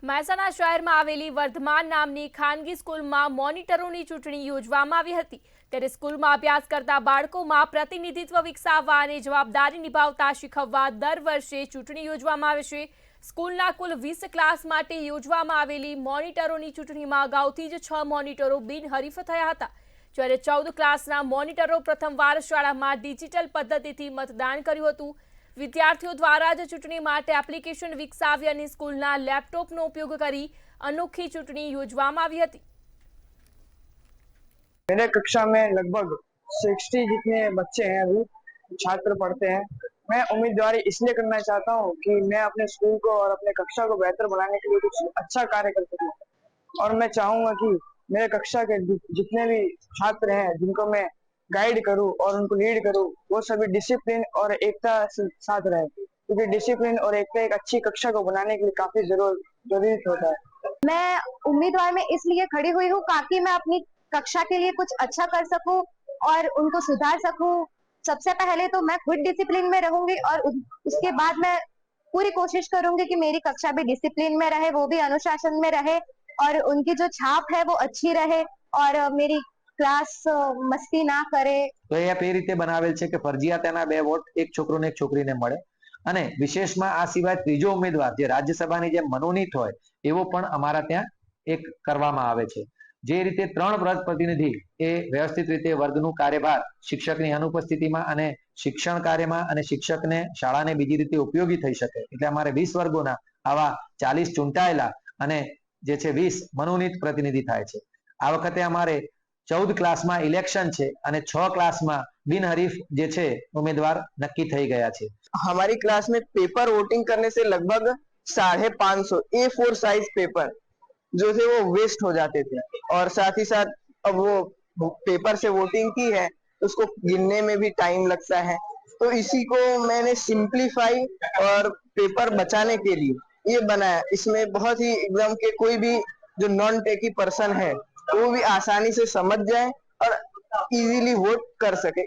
મહેસાણા શહેરમાં આવેલી વર્ધમાન નામની ખાનગી સ્કૂલમાં મોનિટરોની ચૂંટણી યોજવામાં આવી હતી। ત્યારે સ્કૂલમાં અભ્યાસ કરતા બાળકોમાં પ્રતિનિધિત્વ વિકસાવવા અને જવાબદારી નિભાવતા શીખવવા દર વર્ષે ચૂંટણી યોજવામાં આવે છે। સ્કૂલના કુલ 20 ક્લાસ માટે યોજવામાં આવેલી મોનિટરોની ચૂંટણીમાં અગાઉથી જ 6 મોનિટરો બિનહરીફ થયા હતા, જ્યારે 14 ક્લાસના મોનિટરો પ્રથમવાર શાળામાં ડિજિટલ પદ્ધતિથી મતદાન કર્યું હતું। વિદ્યાર્થીઓ દ્વારા જ ચૂંટણી માટે એપ્લિકેશન વિકસાવી અને સ્કૂલના લેપટોપનો ઉપયોગ કરી અનોખી ચૂંટણી યોજવામાં આવી હતી। मेरे कक्षा में लगभग 60 जितने बच्चे हैं, अभी छात्र पढ़ते हैं। मैं उम्मीदवारी इसलिए करना चाहता हूँ कि मैं अपने स्कूल को और अपने कक्षा को बेहतर बनाने के लिए कुछ अच्छा कार्य कर सकूँ, और मैं चाहूंगा कि मेरे कक्षा के जितने भी छात्र हैं जिनको मैं गाइड करूँ और उनको लीड करूँ, वो सभी डिसिप्लिन और एकता साथ रहे, क्योंकि डिसिप्लिन और एकता एक अच्छी कक्षा को बनाने के लिए काफी जरूरी होता है। मैं उम्मीदवार में इसलिए खड़ी हुई हूँ ताकि मैं अपनी कक्षा के लिए कुछ अच्छा कर सकूं और उनको सुधार सकूं। सबसे पहले तो मैं खुद डिसिप्लिन में रहूंगी और उसके बाद मैं पूरी कोशिश करूंगी कि मेरी कक्षा भी डिसिप्लिन में रहे, वो भी अनुशासन में रहे और उनकी जो छाप है वो अच्छी रहे और मेरी क्लास मस्ती ना करे। तो ये रीते बनावेल छे के फरजियात एना 2 वोट एक छोकरो ने एक छोकरीने मळे અને વિશેષમાં આ સિવાય ત્રીજો ઉમેદવાર જે રાજ્યસભાની જે મનોનીત હોય એવો પણ અમારા ત્યાં એક કરવામાં આવે છે। જે રીતે 3 વ્રત પ્રતિનિધિ એ વ્યવસ્થિત રીતે વર્ગનું કાર્યભાર શિક્ષકની અનુપસ્થિતિમાં અને શિક્ષણ કાર્યમાં અને શિક્ષકને શાળાને બીજી રીતે ઉપયોગી થઈ શકે એટલે અમારે 20 વર્ગોના આવા 40 ચૂંટાયેલા અને જે છે 20 મનોનીત પ્રતિનિધિ થાય છે। આ વખતે અમારે 14 क्लासમાં इलेक्शन છે અને 6 क्लासમાં બિનહરીફ જે છે ઉમેદવાર નક્કી થઈ ગયા છે। हमारी क्लास में पेपर वोटिंग करने से लगभग 550 A4 साइज पेपर जो थे वो वेस्ट हो जाते थे, और साथ ही साथ अब वो पेपर से वोटिंग की है उसको गिनने में भी टाइम लगता है। तो इसी को मैंने सिंप्लीफाई और पेपर बचाने के लिए ये बनाया। इसमें बहुत ही एकदम के कोई भी जो नॉन टेकी पर्सन है वो भी आसानी से समझ जाए और इजीली वोट कर सके।